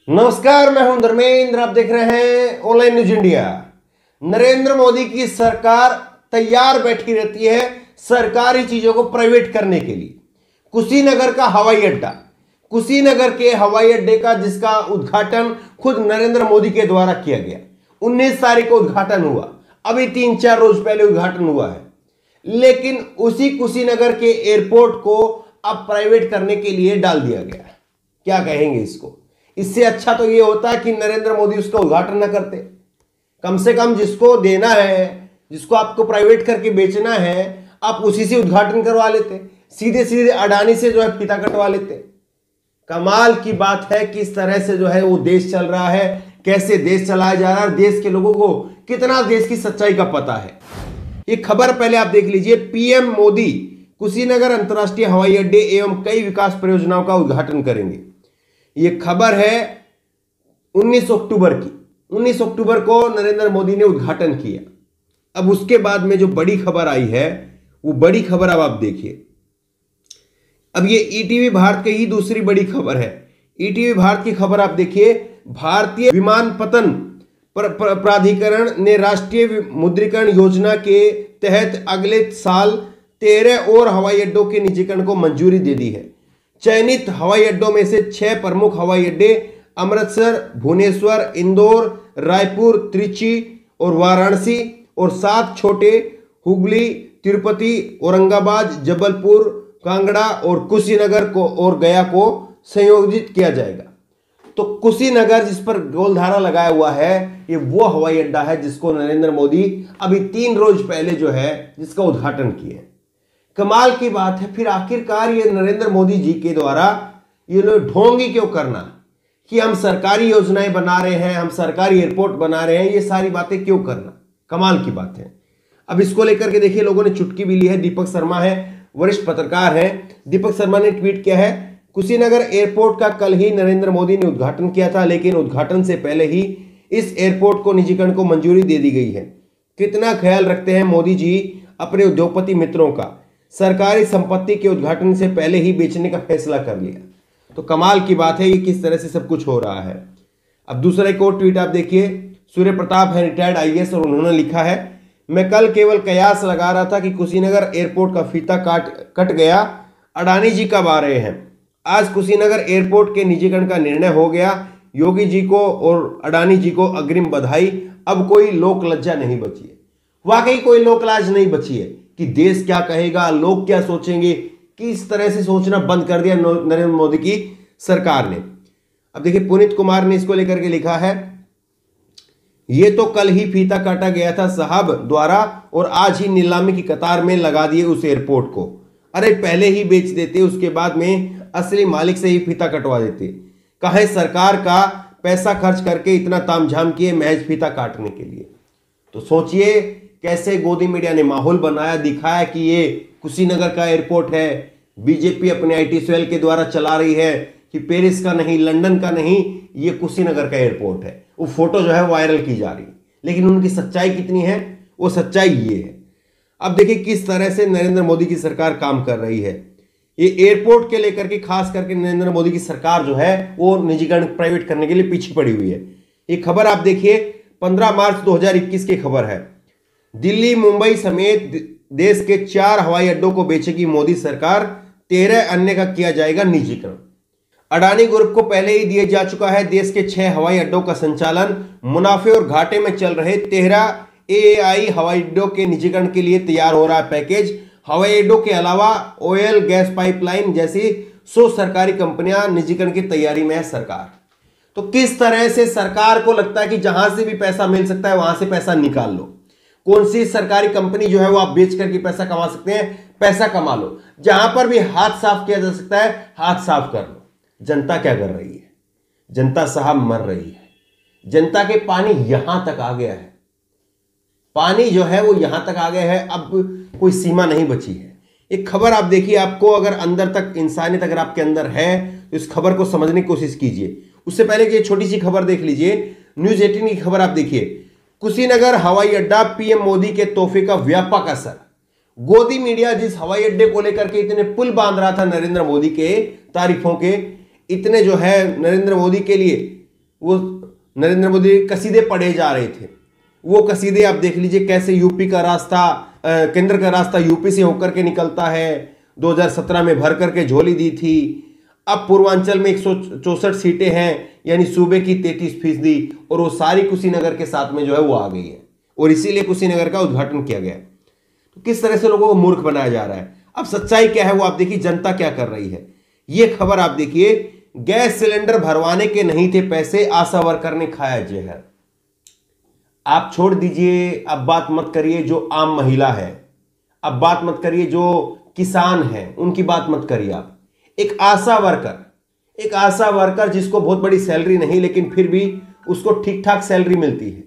नमस्कार, मैं हूं धर्मेंद्र। आप देख रहे हैं online news India. Narendra Modi की सरकार तैयार बैठी रहती है सरकारी चीजों को प्राइवेट करने के लिए। कुशीनगर का हवाई अड्डा, कुशीनगर के हवाई अड्डे का जिसका उद्घाटन खुद नरेंद्र मोदी के द्वारा किया गया, 19 तारीख को उद्घाटन हुआ। अभी 3-4 रोज पहले उद्घाटन हुआ है, लेकिन उसी कुशीनगर के एयरपोर्ट को अब प्राइवेट करने के लिए डाल दिया गया। क्या कहेंगे इसको? इससे अच्छा तो ये होता है कि नरेंद्र मोदी उसका उद्घाटन न करते। कम से कम जिसको देना है, जिसको आपको प्राइवेट करके बेचना है, आप उसी से उद्घाटन करवा लेते, सीधे सीधे अडानी से जो है फीता कटवा लेते। कमाल की बात है किस तरह से जो है वो देश चल रहा है, कैसे देश चलाया जा रहा है, देश के लोगों को कितना देश की सच्चाई का पता है। ये खबर पहले आप देख लीजिए। पीएम मोदी कुशीनगर अंतर्राष्ट्रीय हवाई अड्डे एवं कई विकास परियोजनाओं का उद्घाटन करेंगे। ये खबर है 19 अक्टूबर की। 19 अक्टूबर को नरेंद्र मोदी ने उद्घाटन किया। अब उसके बाद में जो बड़ी खबर आई है, वो बड़ी खबर अब आप देखिए। अब ये ईटीवी भारत की ही दूसरी बड़ी खबर है। ईटीवी भारत की खबर आप देखिए। भारतीय विमानपत्तन प्राधिकरण ने राष्ट्रीय मुद्रीकरण योजना के तहत अगले साल 13 और हवाई अड्डों के निजीकरण को मंजूरी दे दी है। चयनित हवाई अड्डों में से 6 प्रमुख हवाई अड्डे अमृतसर, भुवनेश्वर, इंदौर, रायपुर, त्रिची और वाराणसी, और 7 छोटे हुगली, तिरुपति, औरंगाबाद, जबलपुर, कांगड़ा और कुशीनगर को और गया को संयोजित किया जाएगा। तो कुशीनगर जिस पर गोलधारा लगाया हुआ है, ये वो हवाई अड्डा है जिसको नरेंद्र मोदी अभी 3 रोज पहले जो है जिसका उद्घाटन किए। कमाल की बात है। फिर आखिरकार ये नरेंद्र मोदी जी के द्वारा ये लोग ढोंगी क्यों करना कि हम सरकारी योजनाएं बना रहे हैं, हम सरकारी एयरपोर्ट बना रहे हैं, ये सारी बातें क्यों करना? कमाल की बात है। अब इसको लेकर के देखिए, लोगों ने चुटकी भी ली है। दीपक शर्मा है, वरिष्ठ पत्रकार है। दीपक शर्मा ने ट्वीट किया है, कुशीनगर एयरपोर्ट का कल ही नरेंद्र मोदी ने उद्घाटन किया था, लेकिन उद्घाटन से पहले ही इस एयरपोर्ट को निजीकरण को मंजूरी दे दी गई है। कितना ख्याल रखते हैं मोदी जी अपने उद्योगपति मित्रों का। सरकारी संपत्ति के उद्घाटन से पहले ही बेचने का फैसला कर लिया। तो कमाल की बात है, ये किस तरह से सब कुछ हो रहा है। अब दूसरा एक और ट्वीट आप देखिए। सूर्य प्रताप है रिटायर्ड आईएएस, और उन्होंने लिखा है, मैं कल केवल कयास लगा रहा था कि कुशीनगर एयरपोर्ट का फीता कट गया। अडानी जी कब आ रहे हैं? आज कुशीनगर एयरपोर्ट के निजीकरण का निर्णय हो गया। योगी जी को और अडानी जी को अग्रिम बधाई। अब कोई लोक लज्जा नहीं बची है। वाकई कोई लोक लाज नहीं बची है कि देश क्या कहेगा, लोग क्या सोचेंगे। किस तरह से सोचना बंद कर दिया नरेंद्र मोदी की सरकार ने। अब देखिए, पुनीत कुमार ने इसको लेकर के लिखा है, ये तो कल ही फीता काटा गया था साहब द्वारा, और आज ही नीलामी की कतार में लगा दिए उस एयरपोर्ट को। अरे पहले ही बेच देते, उसके बाद में असली मालिक से ही फीता कटवा देते। काहे सरकार का पैसा खर्च करके इतना तामझाम किए महज फीता काटने के लिए। तो सोचिए कैसे गोदी मीडिया ने माहौल बनाया, दिखाया कि ये कुशीनगर का एयरपोर्ट है। बीजेपी अपने आईटी सेल के द्वारा चला रही है कि पेरिस का नहीं, लंदन का नहीं, ये कुशीनगर का एयरपोर्ट है। वो फोटो जो है वायरल की जा रही, लेकिन उनकी सच्चाई कितनी है? वो सच्चाई ये है। अब देखिए किस तरह से नरेंद्र मोदी की सरकार काम कर रही है। ये एयरपोर्ट के लेकर के खास करके नरेंद्र मोदी की सरकार जो है वो निजीकरण प्राइवेट करने के लिए पीछे पड़ी हुई है। ये खबर आप देखिए, 15 मार्च 2021 की खबर है। दिल्ली, मुंबई समेत देश के 4 हवाई अड्डों को बेचेगी मोदी सरकार, 13 अन्य का किया जाएगा निजीकरण। अडानी ग्रुप को पहले ही दिया जा चुका है देश के 6 हवाई अड्डों का संचालन। मुनाफे और घाटे में चल रहे 13 एएआई हवाई अड्डों के निजीकरण के लिए तैयार हो रहा है पैकेज। हवाई अड्डों के अलावा ऑयल गैस पाइपलाइन जैसी 100 सरकारी कंपनियां निजीकरण की तैयारी में है सरकार। तो किस तरह से सरकार को लगता है कि जहां से भी पैसा मिल सकता है वहां से पैसा निकाल लो। कौन सी सरकारी कंपनी जो है वो आप बेच करके पैसा कमा सकते हैं, पैसा कमा लो। जहां पर भी हाथ साफ किया जा सकता है, हाथ साफ कर लो। जनता क्या कर रही है? जनता साहब मर रही है। जनता के पानी यहां तक आ गया है, पानी जो है वो यहां तक आ गया है। अब कोई सीमा नहीं बची है। एक खबर आप देखिए, आपको अगर अंदर तक इंसानियत अगर आपके अंदर है तो इस खबर को समझने की कोशिश कीजिए। उससे पहले कि छोटी सी खबर देख लीजिए, न्यूज 18 की खबर आप देखिए। कुशीनगर हवाई अड्डा, पीएम मोदी के तोहफे का व्यापक असर। गोदी मीडिया जिस हवाई अड्डे को लेकर के इतने पुल बांध रहा था नरेंद्र मोदी के तारीफों के, इतने जो है नरेंद्र मोदी के लिए वो नरेंद्र मोदी कसीदे पढ़े जा रहे थे। वो कसीदे आप देख लीजिए कैसे यूपी का रास्ता, केंद्र का रास्ता यूपी से होकर के निकलता है। 2017 में भर करके झोली दी थी। अब पूर्वांचल में 164 सीटें हैं, यानी सूबे की 33%, और वो सारी कुशीनगर के साथ में जो है वो आ गई है, और इसीलिए कुशीनगर का उद्घाटन किया गया। तो किस तरह से लोगों को मूर्ख बनाया जा रहा है। अब सच्चाई क्या है वो आप देखिए, जनता क्या कर रही है। ये खबर आप देखिए, गैस सिलेंडर भरवाने के नहीं थे पैसे, आशा वर्कर ने खाया जहर। आप छोड़ दीजिए, अब बात मत करिए जो आम महिला है, अब बात मत करिए जो किसान है, उनकी बात मत करिए आप। एक आशा वर्कर जिसको बहुत बड़ी सैलरी नहीं, लेकिन फिर भी उसको ठीक ठाक सैलरी मिलती है,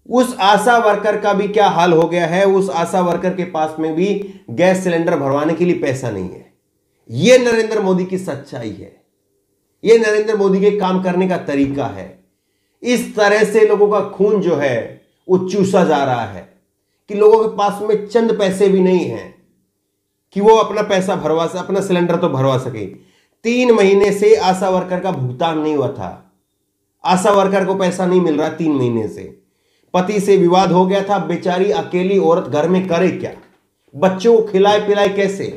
उस आशा वर्कर का भी क्या हाल हो गया है। उस आशा वर्कर के पास में भी गैस सिलेंडर भरवाने के लिए पैसा नहीं है। यह नरेंद्र मोदी की सच्चाई है, यह नरेंद्र मोदी के काम करने का तरीका है। इस तरह से लोगों का खून जो है वो चूसा जा रहा है कि लोगों के पास में चंद पैसे भी नहीं हैं कि वो अपना पैसा अपना सिलेंडर तो भरवा सके। 3 महीने से आशा वर्कर का भुगतान नहीं हुआ था, आशा वर्कर को पैसा नहीं मिल रहा 3 महीने से। पति से विवाद हो गया था, बेचारी अकेली औरत घर में करे क्या, बच्चों को खिलाए पिलाए कैसे।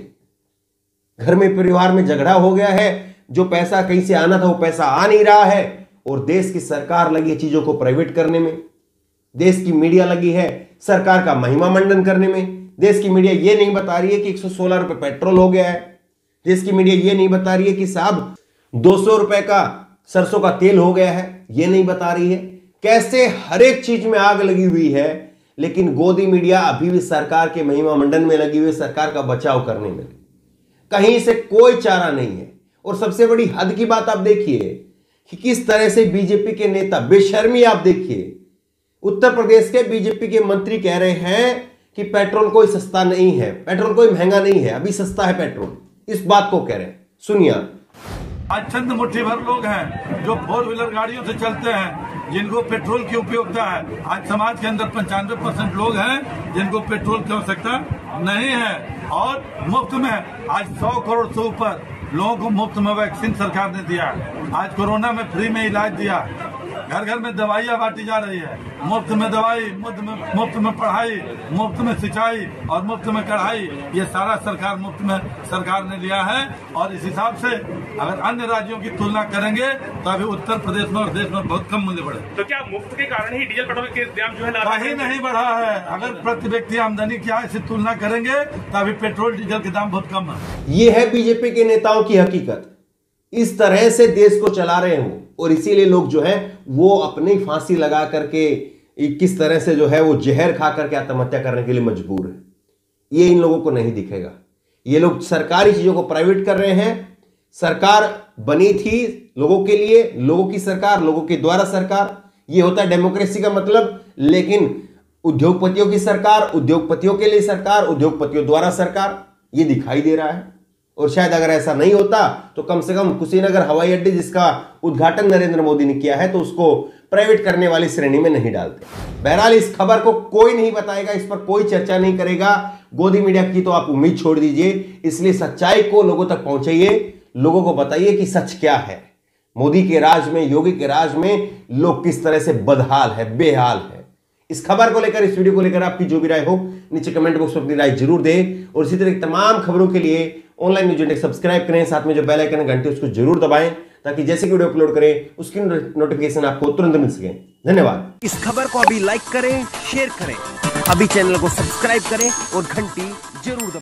घर में परिवार में झगड़ा हो गया है, जो पैसा कहीं से आना था वो पैसा आ नहीं रहा है, और देश की सरकार लगी है चीजों को प्राइवेट करने में। देश की मीडिया लगी है सरकार का महिमा मंडन करने में। देश की मीडिया ये नहीं बता रही है कि 116 रुपए पेट्रोल हो गया है। देश की मीडिया ये नहीं बता रही है कि साहब 200 रुपए का सरसों का तेल हो गया है, ये नहीं बता रही है। कैसे हर एक चीज में आग लगी हुई है, लेकिन गोदी मीडिया अभी भी सरकार के महिमा मंडन में लगी हुई है, सरकार का बचाव करने में। कहीं से कोई चारा नहीं है। और सबसे बड़ी हद की बात आप देखिए कि किस तरह से बीजेपी के नेता, बेशर्मी आप देखिए, उत्तर प्रदेश के बीजेपी के मंत्री कह रहे हैं कि पेट्रोल कोई सस्ता नहीं है, पेट्रोल कोई महंगा नहीं है, अभी सस्ता है पेट्रोल। इस बात को कह रहे हैं, सुनिए। आज चंद मुट्ठी भर लोग हैं जो 4 व्हीलर गाड़ियों से चलते हैं, जिनको पेट्रोल की उपयोगिता है। आज समाज के अंदर 95% लोग हैं जिनको पेट्रोल की आवश्यकता नहीं है, और मुफ्त में आज 100 करोड़ से ऊपर लोगों को मुफ्त में वैक्सीन सरकार ने दिया। आज कोरोना में फ्री में इलाज दिया, घर घर में दवाइयाँ बांटी जा रही है, मुफ्त में दवाई, मुफ्त में पढ़ाई, मुफ्त में सिंचाई और मुफ्त में कढ़ाई, ये सारा सरकार मुफ्त में सरकार ने लिया है। और इस हिसाब से अगर अन्य राज्यों की तुलना करेंगे तो अभी उत्तर प्रदेश में और देश में बहुत कम मूल्य बढ़े। तो क्या मुफ्त के कारण ही डीजल पेट्रोल के दाम जो है कहीं नहीं बढ़ा है। अगर प्रति व्यक्ति आमदनी की आय से तुलना करेंगे तो अभी पेट्रोल डीजल के दाम बहुत कम है। ये है बीजेपी के नेताओं की हकीकत। इस तरह से देश को चला रहे हो, और इसीलिए लोग जो है वो अपनी फांसी लगा करके किस तरह से जो है वो जहर खा करके आत्महत्या करने के लिए मजबूर है। ये इन लोगों को नहीं दिखेगा। ये लोग सरकारी चीजों को प्राइवेट कर रहे हैं। सरकार बनी थी लोगों के लिए, लोगों की सरकार, लोगों के द्वारा सरकार, ये होता है डेमोक्रेसी का मतलब। लेकिन उद्योगपतियों की सरकार, उद्योगपतियों के लिए सरकार, उद्योगपतियों द्वारा सरकार, ये दिखाई दे रहा है। और शायद अगर ऐसा नहीं होता तो कम से कम कुशीनगर हवाई अड्डे जिसका उद्घाटन नरेंद्र मोदी ने किया है, तो उसको प्राइवेट करने वाली श्रेणी में नहीं डालते। बहरहाल इस खबर को कोई नहीं बताएगा, इस पर कोई चर्चा नहीं करेगा। गोदी मीडिया की तो आप उम्मीद छोड़ दीजिए। इसलिए सच्चाई को लोगों तक पहुंचाइए, लोगों को बताइए कि सच क्या है। मोदी के राज में, योगी के राज में लोग किस तरह से बदहाल है, बेहाल है। इस खबर को लेकर, इस वीडियो को लेकर आपकी जो भी राय हो नीचे कमेंट बॉक्स में अपनी राय जरूर दें। और इसी तरह की तमाम खबरों के लिए ऑनलाइन न्यूज इंडेक्स सब्सक्राइब करें, साथ में जो बेल आइकन घंटे उसको जरूर दबाएं, ताकि जैसे कि वीडियो अपलोड करें उसकी नोटिफिकेशन आपको तुरंत मिल सके। धन्यवाद। इस खबर को अभी लाइक करें, शेयर करें, अभी चैनल को सब्सक्राइब करें और घंटी जरूर दबाएं।